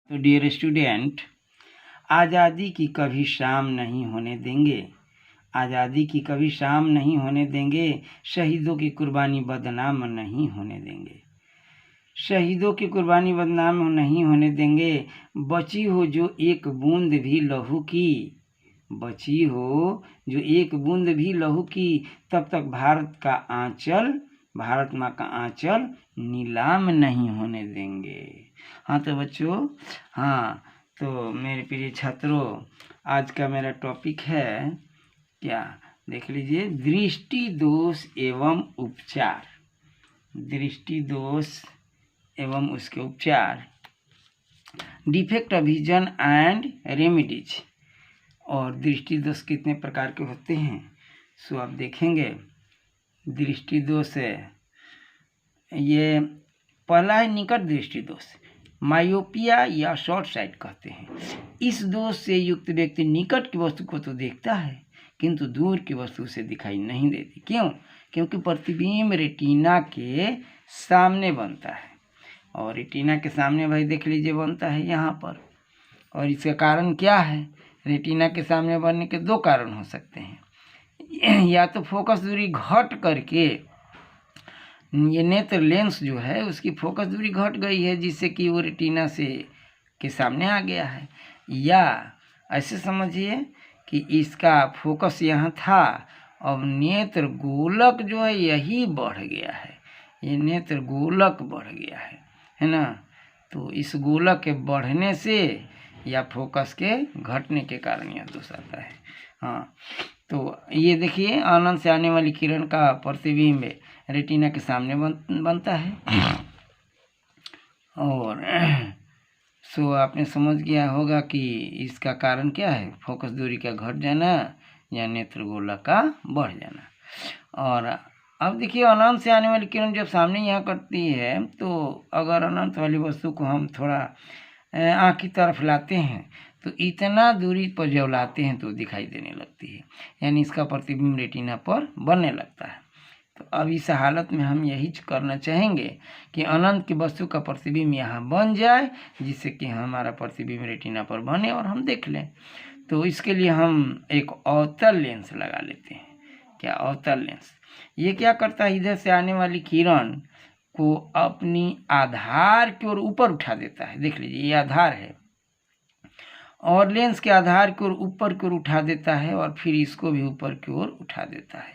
तो dear student, आज़ादी की कभी शाम नहीं होने देंगे, आज़ादी की कभी शाम नहीं होने देंगे, शहीदों की कुर्बानी बदनाम नहीं होने देंगे, शहीदों की कुर्बानी बदनाम नहीं होने देंगे। बची हो जो एक बूंद भी लहू की, बची हो जो एक बूंद भी लहू की, तब तक भारत का आंचल, भारत माँ का आंचल नीलाम नहीं होने देंगे। हाँ तो बच्चों, हाँ तो मेरे प्रिय छात्रों, आज का मेरा टॉपिक है क्या, देख लीजिए, दृष्टि दोष एवं उपचार। दृष्टि दोष एवं उसके उपचार, defect of vision and remedies. और दृष्टि दोष कितने प्रकार के होते हैं सो आप देखेंगे। दृष्टि दोष है, ये पहला है निकट दृष्टि दोष, मायोपिया या शॉर्ट साइट कहते हैं। इस दोष से युक्त व्यक्ति निकट की वस्तु को तो देखता है किंतु दूर की वस्तु से दिखाई नहीं देती। क्यों? क्योंकि प्रतिबिंब रेटिना के सामने बनता है, और रेटिना के सामने भाई देख लीजिए बनता है यहाँ पर। और इसका कारण क्या है? रेटिना के सामने बनने के दो कारण हो सकते हैं। या तो फोकस दूरी घट करके ये नेत्र लेंस जो है उसकी फोकस दूरी घट गई है जिससे कि वो रेटिना से के सामने आ गया है, या ऐसे समझिए कि इसका फोकस यहाँ था, अब नेत्र गोलक जो है यही बढ़ गया है, ये नेत्र गोलक बढ़ गया है ना। तो इस गोलक के बढ़ने से या फोकस के घटने के कारण यह दोष आता है। हाँ तो ये देखिए, आनंद से आने वाली किरण का प्रतिबिंब रेटिना के सामने बनता है। और सो आपने समझ गया होगा कि इसका कारण क्या है, फोकस दूरी का घट जाना या नेत्र गोलक का बढ़ जाना। और अब देखिए, अनंत से आने वाली किरण जब सामने यहाँ कटती है तो अगर अनंत वाली वस्तु को हम थोड़ा आँख की तरफ लाते हैं तो इतना दूरी पर जब लाते हैं तो दिखाई देने लगती है, यानी इसका प्रतिबिंब रेटिना पर बनने लगता है। तो अब इस हालत में हम यही करना चाहेंगे कि अनंत की वस्तु का प्रतिबिंब यहाँ बन जाए जिससे कि हमारा प्रतिबिंब रेटिना पर बने और हम देख लें। तो इसके लिए हम एक अवतल लेंस लगा लेते हैं। क्या अवतल लेंस? ये क्या करता है, इधर से आने वाली किरण को अपनी आधार की ओर ऊपर उठा देता है। देख लीजिए, ये आधार है और लेंस के आधार की ओर ऊपर की ओर उठा देता है और फिर इसको भी ऊपर की ओर उठा देता है,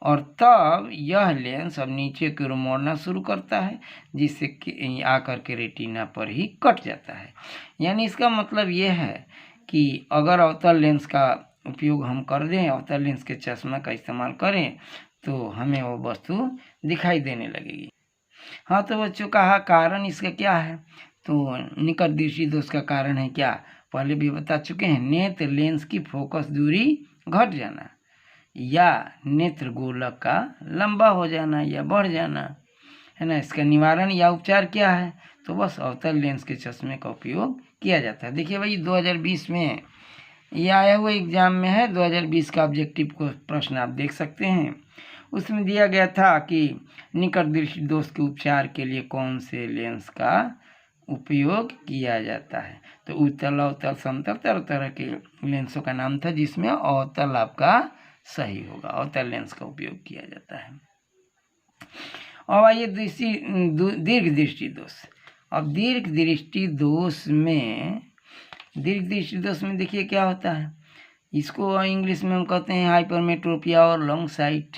और तब यह लेंस अब नीचे की ओर मोड़ना शुरू करता है जिससे कि आकर के रेटिना पर ही कट जाता है। यानी इसका मतलब ये है कि अगर अवतल लेंस का उपयोग हम कर दें, अवतल लेंस के चश्मा का इस्तेमाल करें तो हमें वो वस्तु दिखाई देने लगेगी। हाँ तो बच्चों का कारण इसका क्या है, तो निकट दृष्टि दोष का कारण है क्या, पहले भी बता चुके हैं, नेत्र लेंस की फोकस दूरी घट जाना या नेत्र गोलक का लंबा हो जाना या बढ़ जाना, है ना। इसका निवारण या उपचार क्या है, तो बस अवतल लेंस के चश्मे का उपयोग किया जाता है। देखिए भाई, 2020 में ये आया हुआ एग्जाम में है, 2020 का ऑब्जेक्टिव को प्रश्न आप देख सकते हैं। उसमें दिया गया था कि निकट दृष्टि दोष के उपचार के लिए कौन से लेंस का उपयोग किया जाता है। तो उत्तल, अवतल, समतल, तरह तरह के लेंसों का नाम था जिसमें अवतल आपका सही होगा, अवतल लेंस का उपयोग किया जाता है। अब आइए दीर्घ दृष्टि दोष। अब दीर्घ दृष्टि दोष में देखिए क्या होता है, इसको इंग्लिश में हम कहते हैं हाइपरमेट्रोपिया और लॉन्ग साइट।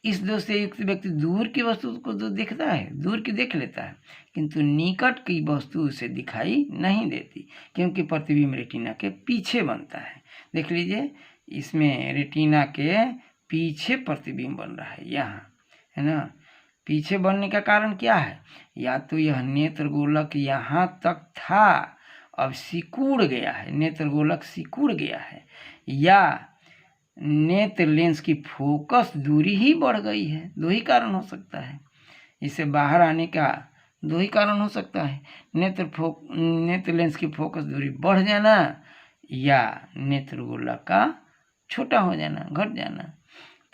इस दोष से युक्त व्यक्ति दूर की वस्तु को तो देखता है, दूर की देख लेता है, किंतु निकट की वस्तु उसे दिखाई नहीं देती क्योंकि प्रतिबिंब रेटिना के पीछे बनता है। देख लीजिए, इसमें रेटिना के पीछे प्रतिबिंब बन रहा है यहाँ, है ना। पीछे बनने का कारण क्या है, या तो यह नेत्र गोलक यहाँ तक था, अब सिकुड़ गया है, नेत्र गोलक सिकुड़ गया है, या नेत्र लेंस की फोकस दूरी ही बढ़ गई है। दो ही कारण हो सकता है, इसे बाहर आने का दो ही कारण हो सकता है, नेत्र लेंस की फोकस दूरी बढ़ जाना या नेत्र गोलक का छोटा हो जाना, घट जाना।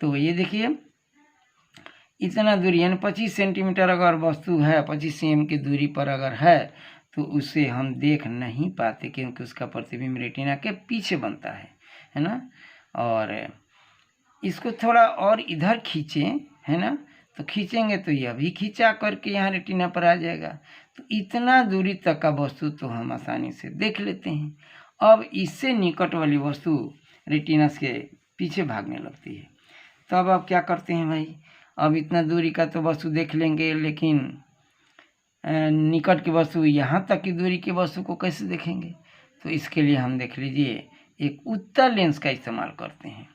तो ये देखिए, इतना दूरी यानी 25 सेंटीमीटर अगर वस्तु है, 25 cm की दूरी पर अगर है तो उसे हम देख नहीं पाते क्योंकि उसका प्रतिबिंब रेटिना के पीछे बनता है ना। और इसको थोड़ा और इधर खींचें, है ना, तो खींचेंगे तो यह भी खींचा करके यहाँ रेटिना पर आ जाएगा। तो इतना दूरी तक का वस्तु तो हम आसानी से देख लेते हैं। अब इससे निकट वाली वस्तु रेटिना के पीछे भागने लगती है। तब आप क्या करते हैं भाई, अब इतना दूरी का तो वस्तु देख लेंगे, लेकिन निकट की वस्तु यहाँ तक की दूरी की वस्तु को कैसे देखेंगे? तो इसके लिए हम देख लीजिए एक उत्तल लेंस का इस्तेमाल करते हैं।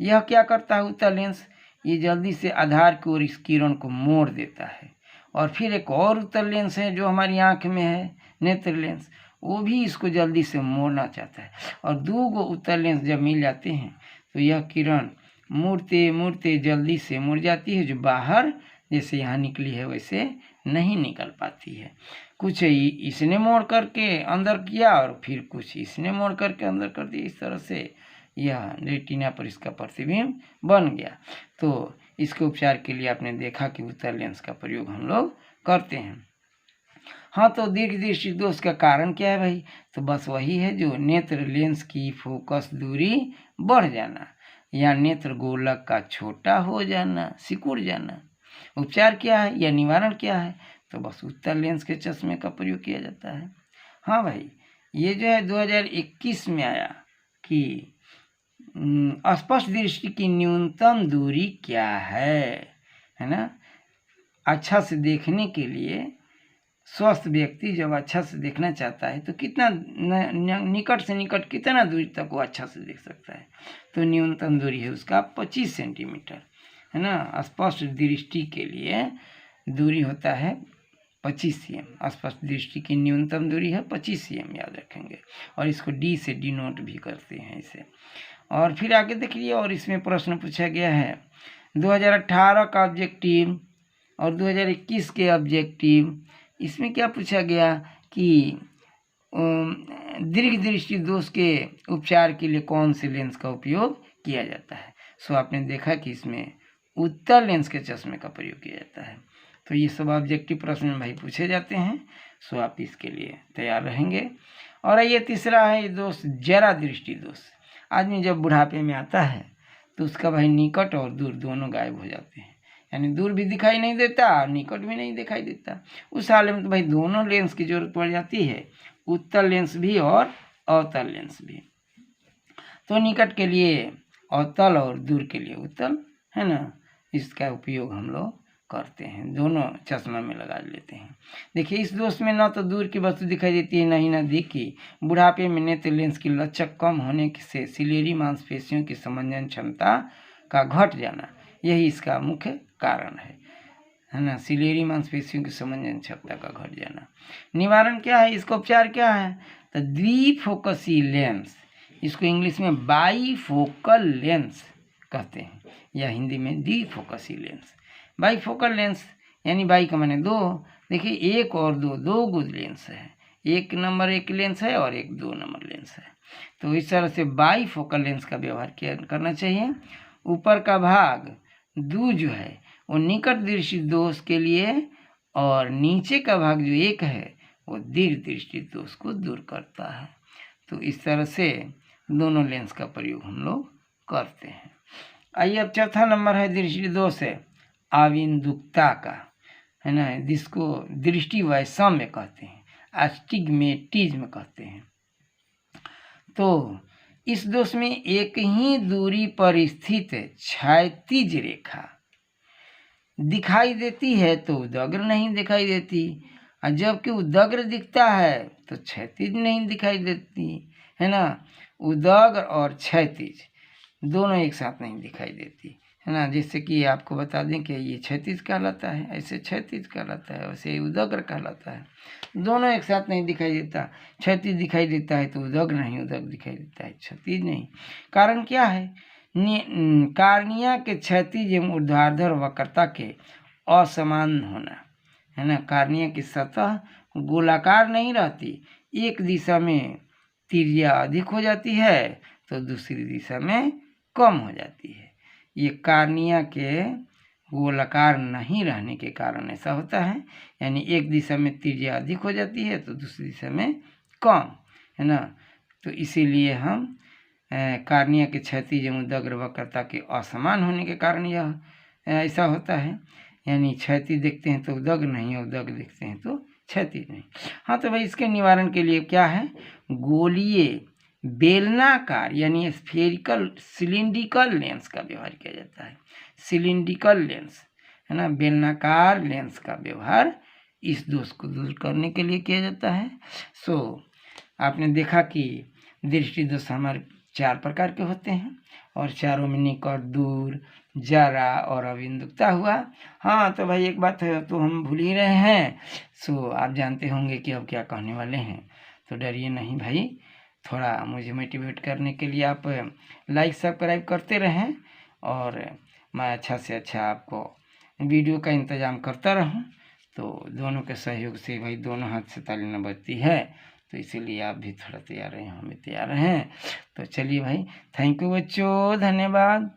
यह क्या करता है उत्तल लेंस, ये जल्दी से आधार की ओर इस किरण को मोड़ देता है। और फिर एक और उत्तल लेंस है जो हमारी आँख में है, नेत्र लेंस, वो भी इसको जल्दी से मोड़ना चाहता है। और दो गो उत्तल लेंस जब मिल जाते हैं तो यह किरण मुड़ते मुड़ते जल्दी से मुड़ जाती है, जो बाहर जैसे यहाँ निकली है वैसे नहीं निकल पाती है। कुछ इसने मोड़ करके अंदर किया और फिर कुछ इसने मोड़ करके अंदर कर दिया। इस तरह से यह रेटिना पर इसका प्रतिबिंब बन गया। तो इसके उपचार के लिए आपने देखा कि उत्तल लेंस का प्रयोग हम लोग करते हैं। हाँ, तो दीर्घ दृष्टि दोष का कारण क्या है भाई? तो बस वही है जो नेत्र लेंस की फोकस दूरी बढ़ जाना या नेत्र गोलक का छोटा हो जाना, सिकुड़ जाना। उपचार क्या है या निवारण क्या है? तो बस उत्तल लेंस के चश्मे का प्रयोग किया जाता है। हाँ भाई, ये जो है 2021 में आया कि स्पष्ट दृष्टि की न्यूनतम दूरी क्या है ना। अच्छा से देखने के लिए स्वस्थ व्यक्ति जब अच्छा से देखना चाहता है तो कितना निकट से निकट कितना दूरी तक वो अच्छा से देख सकता है? तो न्यूनतम दूरी है उसका 25 सेंटीमीटर, है ना। स्पष्ट दृष्टि के लिए दूरी होता है 25 cm। स्पष्ट दृष्टि की न्यूनतम दूरी है 25 cm, याद रखेंगे। और इसको डी से डिनोट भी करते हैं इसे। और फिर आगे देखिए, और इसमें प्रश्न पूछा गया है 2018 का ऑब्जेक्टिव और 2021 के ऑब्जेक्टिव। इसमें क्या पूछा गया कि दीर्घ दृष्टि दोष के उपचार के लिए कौन से लेंस का उपयोग किया जाता है? सो आपने देखा कि इसमें उत्तल लेंस के चश्मे का प्रयोग किया जाता है। तो ये सब ऑब्जेक्टिव प्रश्न में भाई पूछे जाते हैं, सो आप इसके लिए तैयार रहेंगे। और ये तीसरा है दोष, जरा दृष्टि दोष। आदमी जब बुढ़ापे में आता है तो उसका भाई निकट और दूर दोनों गायब हो जाते हैं, यानी दूर भी दिखाई नहीं देता और निकट भी नहीं दिखाई देता। उस हाल में तो भाई दोनों लेंस की जरूरत पड़ जाती है, उत्तल लेंस भी और अवतल लेंस भी। तो निकट के लिए अवतल और दूर के लिए उत्तल, है ना, इसका उपयोग हम लोग करते हैं, दोनों चश्मा में लगा लेते हैं। देखिए, इस दोष में न तो दूर की वस्तु दिखाई देती है, न ही नजदीक की। बुढ़ापे में नेत्र लेंस की लचक कम होने से सिलेरी मांसपेशियों की समंजन क्षमता का घट जाना, यही इसका मुख्य कारण है ना। सिलेरी मांसपेशियों की समंजन क्षमता का घट जाना। निवारण क्या है, इसका उपचार क्या है? तो द्विफोकसी लेंस, इसको इंग्लिश में बाईफोकल लेंस कहते हैं या हिंदी में द्विफोकसी लेंस। बाईफोकल लेंस यानी बाई का माने दो। देखिए, एक और दो, दो गुज लेंस है। एक नंबर एक लेंस है और एक 2 नंबर लेंस है। तो इस तरह से बाईफोकल लेंस का व्यवहार करना चाहिए। ऊपर का भाग दो जो है वो निकट दृष्टि दोष के लिए, और नीचे का भाग जो एक है वो दीर्घ दृष्टि दोष को दूर करता है। तो इस तरह से दोनों लेंस का प्रयोग हम लोग करते हैं। आइए, अब चौथा नंबर है दृष्टि दोष है आविन्दुकता का, है ना, जिसको दृष्टि वैषम्य कहते हैं, एस्टिग्मेटिज्म कहते हैं। तो इस दोष में एक ही दूरी पर स्थित क्षैतिज रेखा दिखाई देती है तो उदग्र नहीं दिखाई देती, और जबकि उदग्र दिखता है तो क्षैतिज नहीं दिखाई देती, है ना। उदग्र और क्षैतिज दोनों एक साथ नहीं दिखाई देती, है ना। जैसे कि आपको बता दें कि ये क्षैतिज कहलाता है, ऐसे क्षैतिज कहलाता है, वैसे उदग्र कहलाता है। दोनों एक साथ नहीं दिखाई देता। क्षैतिज दिखाई देता है तो उदग्र नहीं, उदग्र दिखाई देता है क्षैतिज नहीं। कारण क्या है? कार्निया के क्षैतिज एवं ऊर्ध्वाधर वक्रता के असमान होना, है ना। कार्निया की सतह गोलाकार नहीं रहती, एक दिशा में तिर्या अधिक हो जाती है तो दूसरी दिशा में कम हो जाती है। ये कार्निया के गोलाकार नहीं रहने के कारण ऐसा होता है। यानी एक दिशा में त्रिज्या अधिक हो जाती है तो दूसरी दिशा में कम, है ना। तो इसीलिए हम कार्निया के क्षैतिज एवं उदग्र वक्रता के असमान होने के कारण यह ऐसा होता है। यानी क्षैतिज देखते हैं तो उदग्र नहीं, उदग्र देखते हैं तो क्षैतिज नहीं। हाँ, तो भाई इसके निवारण के लिए क्या है, गोलीय बेलनाकार यानी स्फेरिकल सिलिंड्रिकल लेंस का व्यवहार किया जाता है। सिलिंड्रिकल लेंस, है ना, बेलनाकार लेंस का व्यवहार इस दोष को दूर करने के लिए किया जाता है। आपने देखा कि दृष्टि दोष हमारे 4 प्रकार के होते हैं और चारों में निकट, दूर, जरा और अबिंदुकता हुआ। हाँ, तो भाई एक बात है तो हम भूल ही रहे हैं। आप जानते होंगे कि अब क्या कहने वाले हैं, तो डरिए नहीं भाई। थोड़ा मुझे मोटिवेट करने के लिए आप लाइक सब्सक्राइब करते रहें और मैं अच्छा से अच्छा आपको वीडियो का इंतज़ाम करता रहूं। तो दोनों के सहयोग से भाई दोनों हाथ से ताली न बजती है, तो इसीलिए आप भी थोड़ा तैयार रहें, हम भी तैयार हैं। तो चलिए भाई, थैंक यू बच्चों, धन्यवाद।